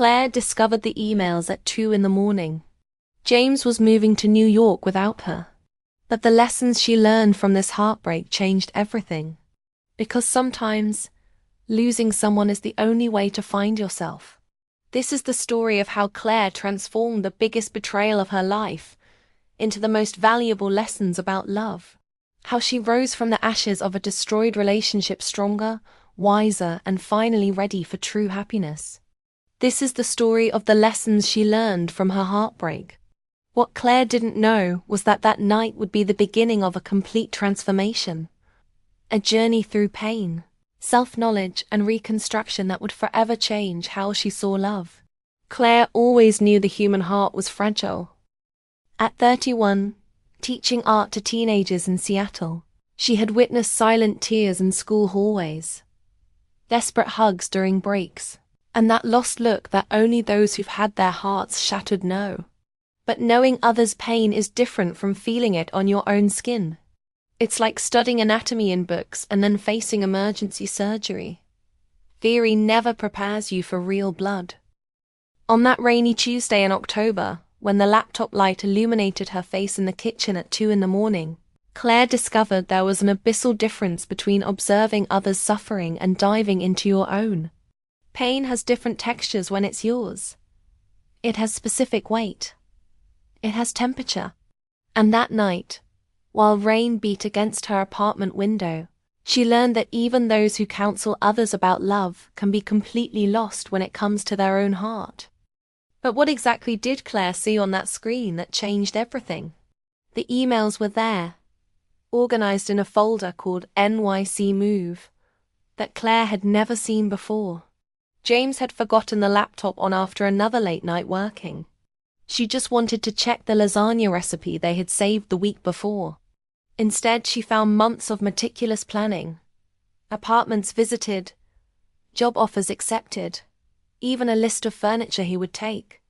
Claire discovered the emails at 2 in the morning. James was moving to New York without her. But the lessons she learned from this heartbreak changed everything. Because sometimes, losing someone is the only way to find yourself. This is the story of how Claire transformed the biggest betrayal of her life into the most valuable lessons about love. How she rose from the ashes of a destroyed relationship stronger, wiser, and finally ready for true happiness. This is the story of the lessons she learned from her heartbreak. What Claire didn't know was that that night would be the beginning of a complete transformation. A journey through pain, self-knowledge, and reconstruction that would forever change how she saw love. Claire always knew the human heart was fragile. At 31, teaching art to teenagers in Seattle, she had witnessed silent tears in school hallways, desperate hugs during breaks, and that lost look that only those who've had their hearts shattered know. But knowing others' pain is different from feeling it on your own skin. It's like studying anatomy in books and then facing emergency surgery. Theory never prepares you for real blood. On that rainy Tuesday in October, when the laptop light illuminated her face in the kitchen at 2 in the morning, Claire discovered there was an abyssal difference between observing others' suffering and diving into your own. Pain has different textures when it's yours. It has specific weight. It has temperature. And that night, while rain beat against her apartment window, she learned that even those who counsel others about love can be completely lost when it comes to their own heart. But what exactly did Claire see on that screen that changed everything? The emails were there, organized in a folder called NYC Move, that Claire had never seen before. James had forgotten the laptop on after another late night working. She just wanted to check the lasagna recipe they had saved the week before. Instead, she found months of meticulous planning, apartments visited, job offers accepted, even a list of furniture he would take,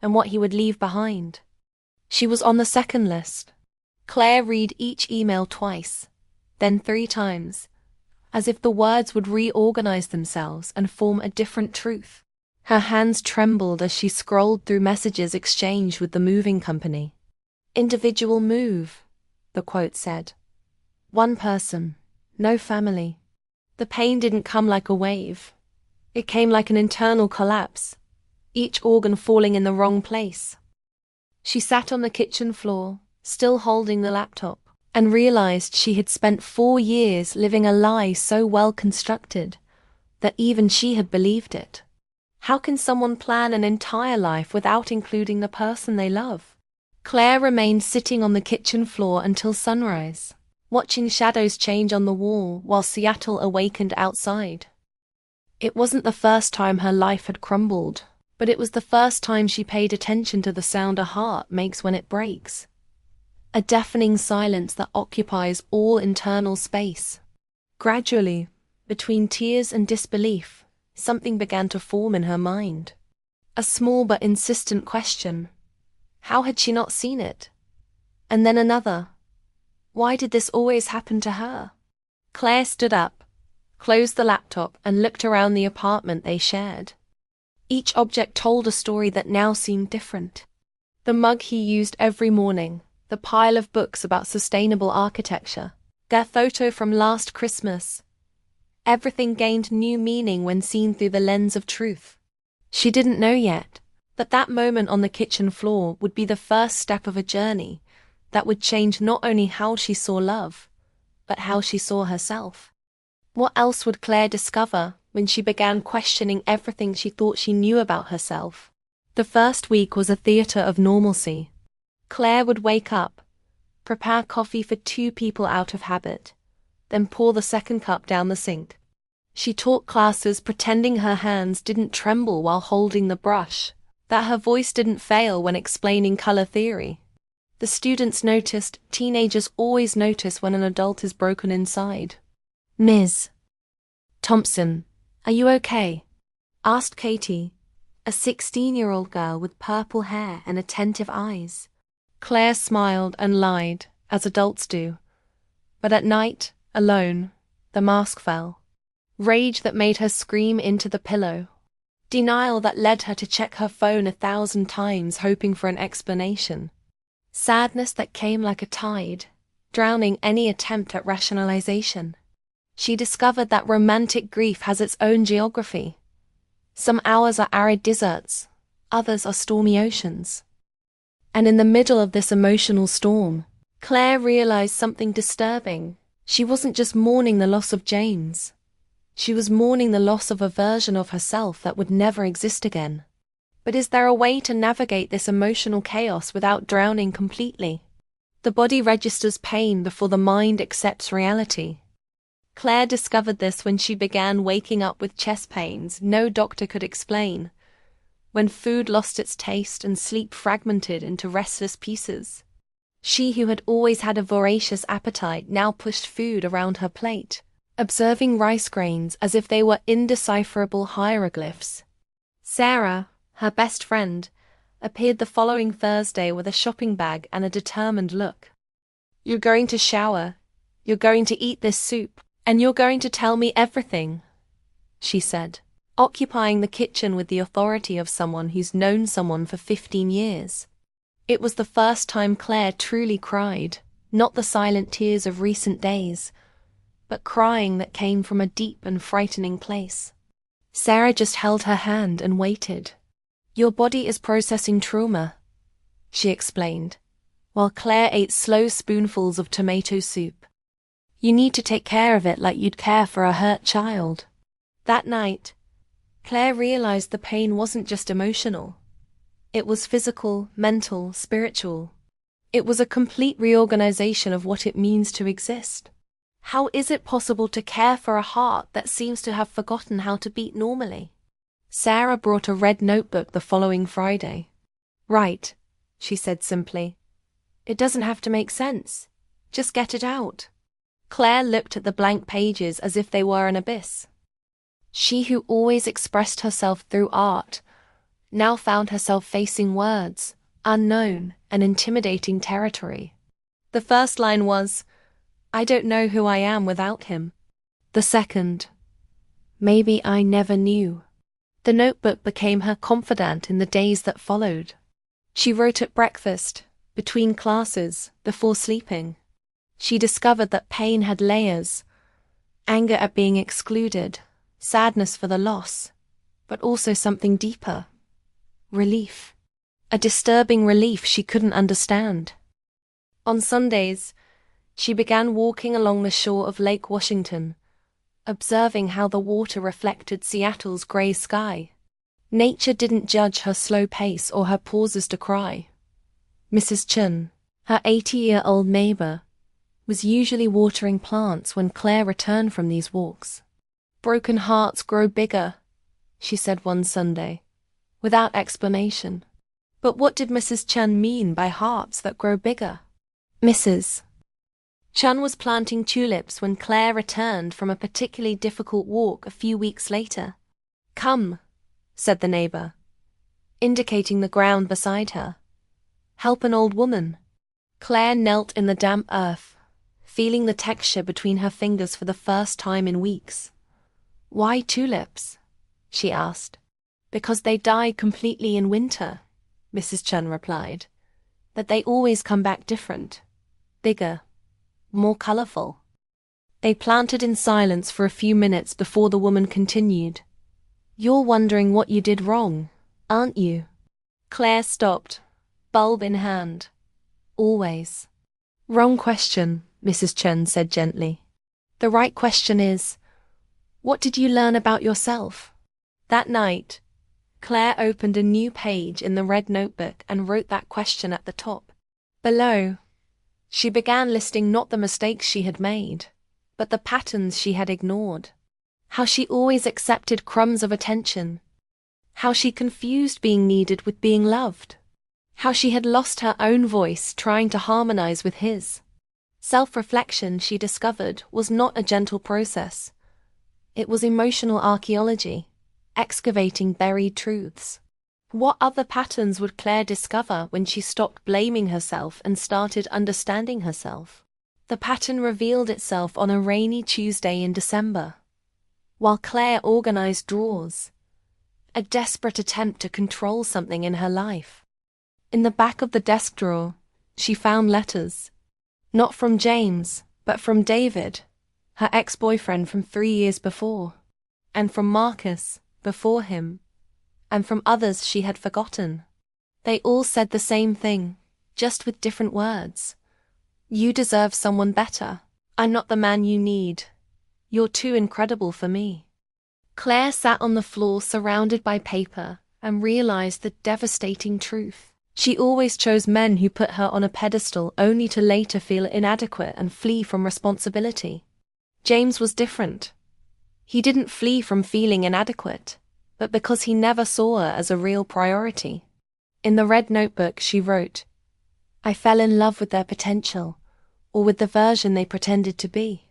and what he would leave behind. She was on the second list. Claire read each email twice, then 3 times, as if the words would reorganize themselves and form a different truth. Her hands trembled as she scrolled through messages exchanged with the moving company. Individual move, the quote said. One person, no family. The pain didn't come like a wave. It came like an internal collapse, each organ falling in the wrong place. She sat on the kitchen floor, still holding the laptop, and realized she had spent 4 years living a lie so well constructed that even she had believed it. How can someone plan an entire life without including the person they love? Claire remained sitting on the kitchen floor until sunrise, watching shadows change on the wall while Seattle awakened outside. It wasn't the first time her life had crumbled, but it was the first time she paid attention to the sound a heart makes when it breaks. A deafening silence that occupies all internal space. Gradually, between tears and disbelief, something began to form in her mind. A small but insistent question. How had she not seen it? And then another. Why did this always happen to her? Claire stood up, closed the laptop, and looked around the apartment they shared. Each object told a story that now seemed different. The mug he used every morning, the pile of books about sustainable architecture, their photo from last Christmas. Everything gained new meaning when seen through the lens of truth. She didn't know yet, but that moment on the kitchen floor would be the first step of a journey that would change not only how she saw love, but how she saw herself. What else would Claire discover when she began questioning everything she thought she knew about herself? The first week was a theater of normalcy. Claire would wake up, prepare coffee for 2 people out of habit, then pour the second cup down the sink. She taught classes pretending her hands didn't tremble while holding the brush, that her voice didn't fail when explaining color theory. The students noticed, teenagers always notice when an adult is broken inside. Ms. Thompson, are you okay? Asked Katie, a 16-year-old girl with purple hair and attentive eyes. Claire smiled and lied, as adults do. But at night, alone, the mask fell. Rage that made her scream into the pillow. Denial that led her to check her phone 1,000 times hoping for an explanation. Sadness that came like a tide, drowning any attempt at rationalization. She discovered that romantic grief has its own geography. Some hours are arid deserts, others are stormy oceans. And in the middle of this emotional storm, Claire realized something disturbing. She wasn't just mourning the loss of James. She was mourning the loss of a version of herself that would never exist again. But is there a way to navigate this emotional chaos without drowning completely? The body registers pain before the mind accepts reality. Claire discovered this when she began waking up with chest pains no doctor could explain, when food lost its taste and sleep fragmented into restless pieces. She who had always had a voracious appetite now pushed food around her plate, observing rice grains as if they were indecipherable hieroglyphs. Sarah, her best friend, appeared the following Thursday with a shopping bag and a determined look. "You're going to shower, you're going to eat this soup, and you're going to tell me everything," she said, occupying the kitchen with the authority of someone who's known someone for 15 years. It was the first time Claire truly cried, not the silent tears of recent days, but crying that came from a deep and frightening place. Sarah just held her hand and waited. "Your body is processing trauma," she explained, while Claire ate slow spoonfuls of tomato soup. "You need to take care of it like you'd care for a hurt child." That night, Claire realized the pain wasn't just emotional. It was physical, mental, spiritual. It was a complete reorganization of what it means to exist. How is it possible to care for a heart that seems to have forgotten how to beat normally? Sarah brought a red notebook the following Friday. "Write," she said simply. "It doesn't have to make sense. Just get it out." Claire looked at the blank pages as if they were an abyss. She who always expressed herself through art now found herself facing words, unknown and intimidating territory. The first line was, "I don't know who I am without him." The second, "Maybe I never knew." The notebook became her confidant in the days that followed. She wrote at breakfast, between classes, before sleeping. She discovered that pain had layers: anger at being excluded, sadness for the loss, but also something deeper: relief. A disturbing relief she couldn't understand. On Sundays, she began walking along the shore of Lake Washington, observing how the water reflected Seattle's gray sky. Nature didn't judge her slow pace or her pauses to cry. Mrs. Chun, her 80-year-old neighbor, was usually watering plants when Claire returned from these walks. "Broken hearts grow bigger," she said one Sunday, without explanation. But what did Mrs. Chun mean by hearts that grow bigger? Mrs. Chun was planting tulips when Claire returned from a particularly difficult walk a few weeks later. "Come," said the neighbor, indicating the ground beside her. "Help an old woman." Claire knelt in the damp earth, feeling the texture between her fingers for the first time in weeks. "Why tulips?" she asked. "Because they die completely in winter," Mrs. Chun replied. "But they always come back different, bigger, more colorful." They planted in silence for a few minutes before the woman continued. "You're wondering what you did wrong, aren't you?" Claire stopped, bulb in hand. "Always." "Wrong question," Mrs. Chun said gently. "The right question is, what did you learn about yourself?" That night, Claire opened a new page in the red notebook and wrote that question at the top. Below, she began listing not the mistakes she had made, but the patterns she had ignored. How she always accepted crumbs of attention. How she confused being needed with being loved. How she had lost her own voice trying to harmonize with his. Self-reflection, she discovered, was not a gentle process. It was emotional archaeology, excavating buried truths. What other patterns would Claire discover when she stopped blaming herself and started understanding herself? The pattern revealed itself on a rainy Tuesday in December. While Claire organized drawers, a desperate attempt to control something in her life. In the back of the desk drawer, she found letters. Not from James, but from David, her ex-boyfriend from 3 years before, and from Marcus, before him, and from others she had forgotten. They all said the same thing, just with different words. You deserve someone better. I'm not the man you need. You're too incredible for me. Claire sat on the floor surrounded by paper and realized the devastating truth. She always chose men who put her on a pedestal only to later feel inadequate and flee from responsibility. James was different. He didn't flee from feeling inadequate, but because he never saw her as a real priority. In the red notebook she wrote, I fell in love with their potential, or with the version they pretended to be.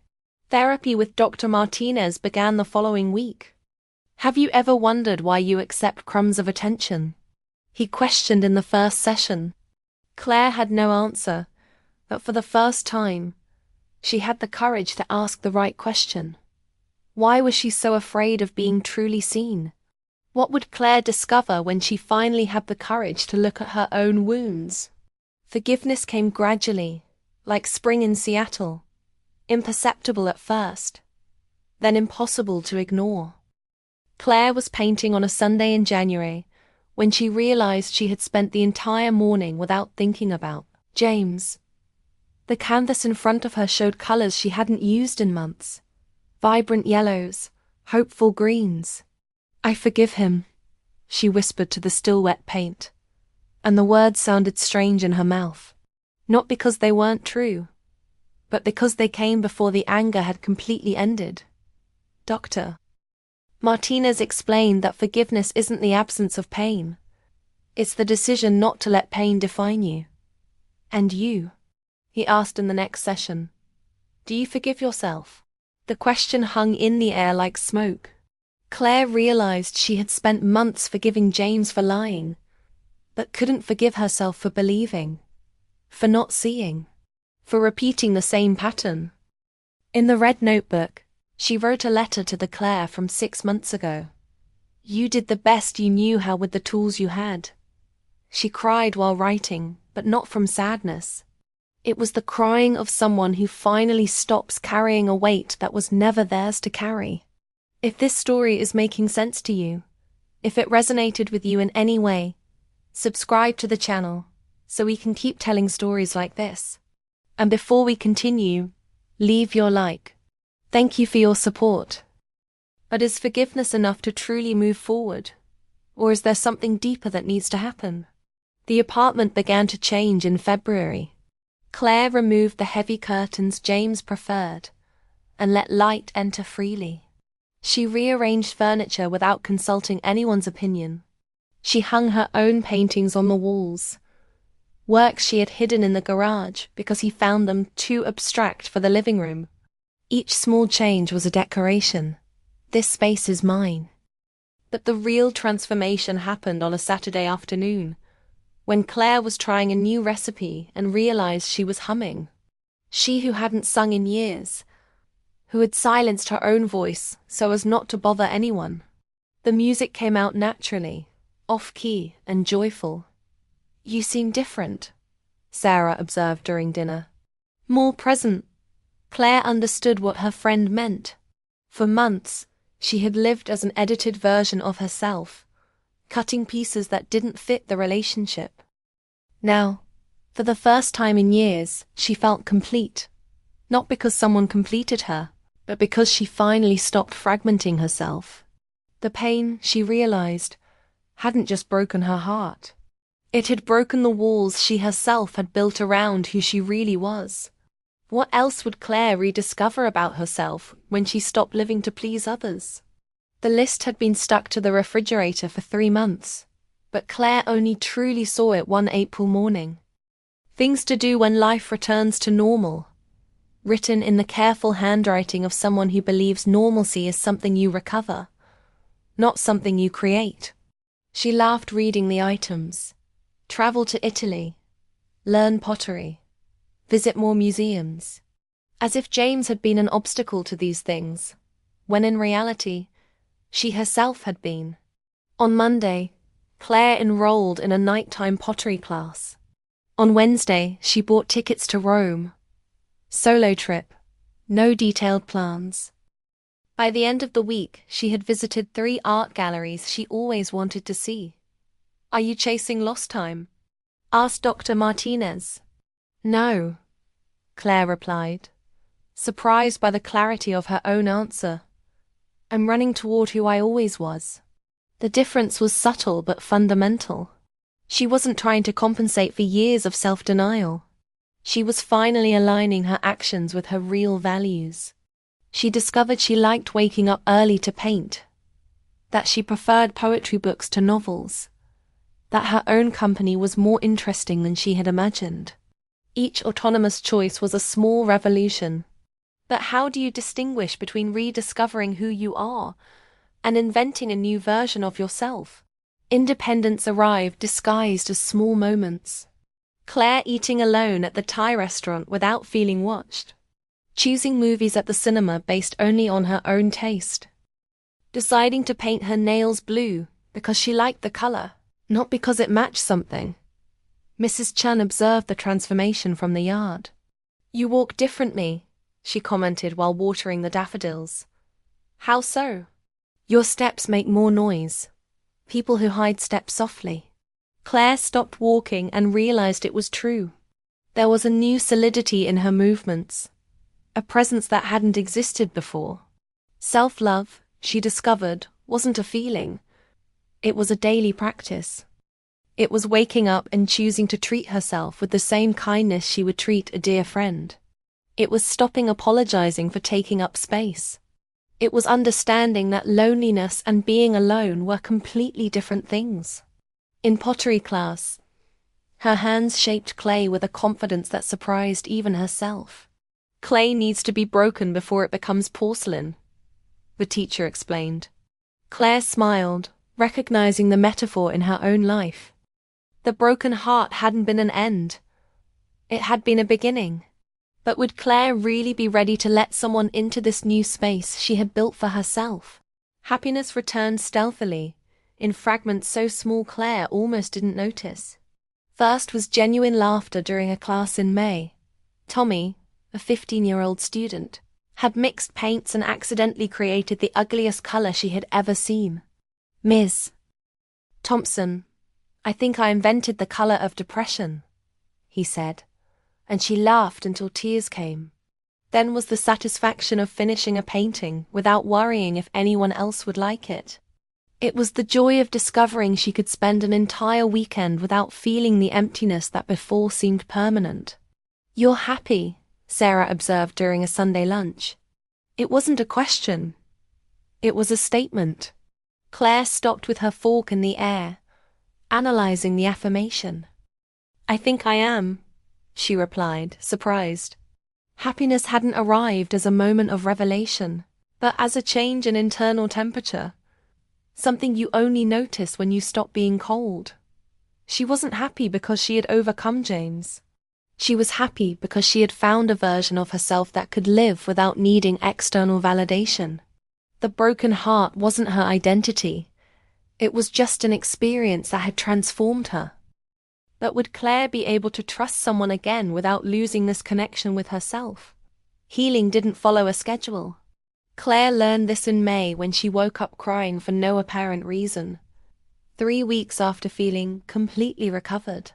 Therapy with Dr. Martinez began the following week. Have you ever wondered why you accept crumbs of attention? He questioned in the first session. Claire had no answer, but for the first time, she had the courage to ask the right question. Why was she so afraid of being truly seen? What would Claire discover when she finally had the courage to look at her own wounds? Forgiveness came gradually, like spring in Seattle, imperceptible at first, then impossible to ignore. Claire was painting on a Sunday in January when she realized she had spent the entire morning without thinking about James. The canvas in front of her showed colors she hadn't used in months. Vibrant yellows, hopeful greens. I forgive him, she whispered to the still wet paint, and the words sounded strange in her mouth. Not because they weren't true, but because they came before the anger had completely ended. Dr. Martinez explained that forgiveness isn't the absence of pain. It's the decision not to let pain define you. And you? He asked in the next session. Do you forgive yourself? The question hung in the air like smoke. Claire realized she had spent months forgiving James for lying, but couldn't forgive herself for believing, for not seeing, for repeating the same pattern. In the red notebook, she wrote a letter to the Claire from 6 months ago. You did the best you knew how with the tools you had. She cried while writing, but not from sadness. It was the crying of someone who finally stops carrying a weight that was never theirs to carry. If this story is making sense to you, if it resonated with you in any way, subscribe to the channel so we can keep telling stories like this. And before we continue, leave your like. Thank you for your support. But is forgiveness enough to truly move forward? Or is there something deeper that needs to happen? The apartment began to change in February. Claire removed the heavy curtains James preferred and let light enter freely. She rearranged furniture without consulting anyone's opinion. She hung her own paintings on the walls, works she had hidden in the garage because he found them too abstract for the living room. Each small change was a declaration. This space is mine. But the real transformation happened on a Saturday afternoon, when Claire was trying a new recipe and realized she was humming. She who hadn't sung in years, who had silenced her own voice so as not to bother anyone. The music came out naturally, off-key and joyful. You seem different, Sarah observed during dinner. More present. Claire understood what her friend meant. For months, she had lived as an edited version of herself, cutting pieces that didn't fit the relationship. Now, for the first time in years, she felt complete. Not because someone completed her, but because she finally stopped fragmenting herself. The pain, she realized, hadn't just broken her heart. It had broken the walls she herself had built around who she really was. What else would Claire rediscover about herself when she stopped living to please others? The list had been stuck to the refrigerator for 3 months, but Claire only truly saw it one April morning. Things to do when life returns to normal, written in the careful handwriting of someone who believes normalcy is something you recover, not something you create. She laughed reading the items. Travel to Italy, learn pottery, visit more museums. As if James had been an obstacle to these things, when in reality, she herself had been. On Monday, Claire enrolled in a nighttime pottery class. On Wednesday, she bought tickets to Rome. Solo trip. No detailed plans. By the end of the week, she had visited 3 art galleries she always wanted to see. "Are you chasing lost time?" asked Dr. Martinez. "No," Claire replied, surprised by the clarity of her own answer. "I'm running toward who I always was." The difference was subtle but fundamental. She wasn't trying to compensate for years of self-denial. She was finally aligning her actions with her real values. She discovered she liked waking up early to paint, that she preferred poetry books to novels, that her own company was more interesting than she had imagined. Each autonomous choice was a small revolution. But how do you distinguish between rediscovering who you are and inventing a new version of yourself? Independence arrived disguised as small moments. Claire eating alone at the Thai restaurant without feeling watched. Choosing movies at the cinema based only on her own taste. Deciding to paint her nails blue because she liked the color, not because it matched something. Mrs. Chen observed the transformation from the yard. "You walk differently," she commented while watering the daffodils. "How so?" "Your steps make more noise. People who hide step softly." Claire stopped walking and realized it was true. There was a new solidity in her movements, a presence that hadn't existed before. Self-love, she discovered, wasn't a feeling. It was a daily practice. It was waking up and choosing to treat herself with the same kindness she would treat a dear friend. It was stopping apologizing for taking up space. It was understanding that loneliness and being alone were completely different things. In pottery class, her hands shaped clay with a confidence that surprised even herself. "Clay needs to be broken before it becomes porcelain," the teacher explained. Claire smiled, recognizing the metaphor in her own life. The broken heart hadn't been an end. It had been a beginning. But would Claire really be ready to let someone into this new space she had built for herself? Happiness returned stealthily, in fragments so small Claire almost didn't notice. First was genuine laughter during a class in May. Tommy, a 15-year-old student, had mixed paints and accidentally created the ugliest color she had ever seen. "Ms. Thompson, I think I invented the color of depression," he said, and she laughed until tears came. Then was the satisfaction of finishing a painting without worrying if anyone else would like it. It was the joy of discovering she could spend an entire weekend without feeling the emptiness that before seemed permanent. "You're happy," Sarah observed during a Sunday lunch. It wasn't a question. It was a statement. Claire stopped with her fork in the air, analyzing the affirmation. "I think I am," she replied, surprised. Happiness hadn't arrived as a moment of revelation, but as a change in internal temperature. Something you only notice when you stop being cold. She wasn't happy because she had overcome James. She was happy because she had found a version of herself that could live without needing external validation. The broken heart wasn't her identity. It was just an experience that had transformed her. But would Claire be able to trust someone again without losing this connection with herself? Healing didn't follow a schedule. Claire learned this in May when she woke up crying for no apparent reason, 3 weeks after feeling completely recovered.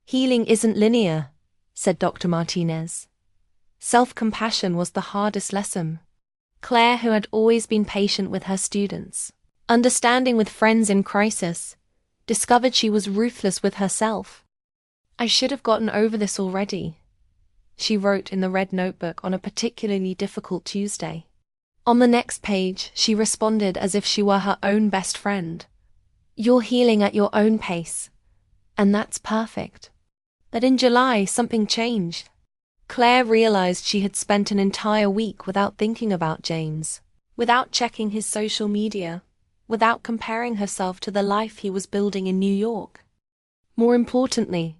"Healing isn't linear," said Dr. Martinez. Self-compassion was the hardest lesson. Claire, who had always been patient with her students, understanding with friends in crisis, discovered she was ruthless with herself. "I should have gotten over this already," she wrote in the red notebook on a particularly difficult Tuesday. On the next page, she responded as if she were her own best friend. "You're healing at your own pace, and that's perfect." But in July, something changed. Claire realized she had spent an entire week without thinking about James, without checking his social media, without comparing herself to the life he was building in New York. More importantly,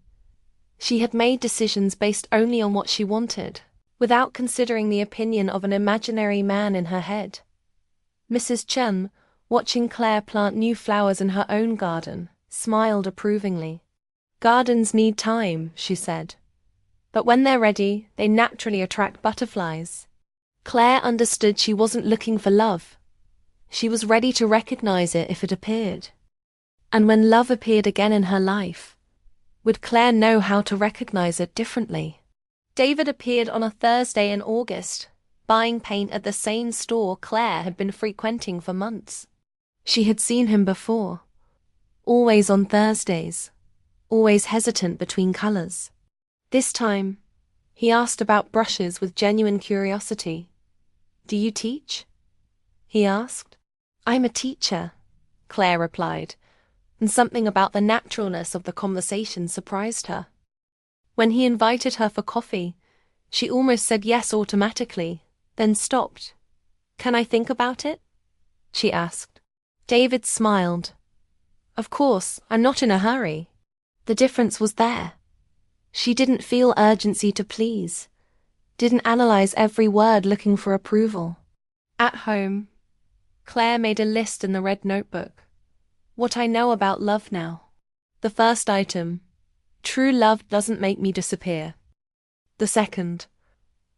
she had made decisions based only on what she wanted, without considering the opinion of an imaginary man in her head. Mrs. Chen, watching Claire plant new flowers in her own garden, smiled approvingly. Gardens need time, she said. But when they're ready, they naturally attract butterflies. Claire understood she wasn't looking for love. She was ready to recognize it if it appeared. And when love appeared again in her life, would Claire know how to recognize it differently? David appeared on a Thursday in August, buying paint at the same store Claire had been frequenting for months. She had seen him before, always on Thursdays, always hesitant between colors. This time, he asked about brushes with genuine curiosity. "Do you teach?" he asked. "I'm a teacher," Claire replied, and something about the naturalness of the conversation surprised her. When he invited her for coffee, she almost said yes automatically, then stopped. "Can I think about it?" she asked. David smiled. "Of course, I'm not in a hurry." The difference was there. She didn't feel urgency to please, didn't analyze every word looking for approval. At home, Claire made a list in the red notebook. What I know about love now. The first item, true love doesn't make me disappear. The second,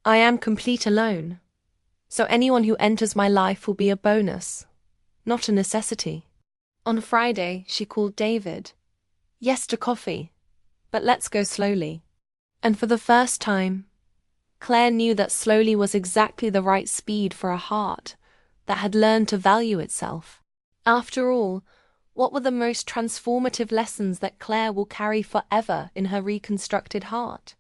I am complete alone, so anyone who enters my life will be a bonus, not a necessity. On Friday, she called David. Yes to coffee, but let's go slowly. And for the first time, Claire knew that slowly was exactly the right speed for a heart that had learned to value itself. After all, what were the most transformative lessons that Claire will carry forever in her reconstructed heart?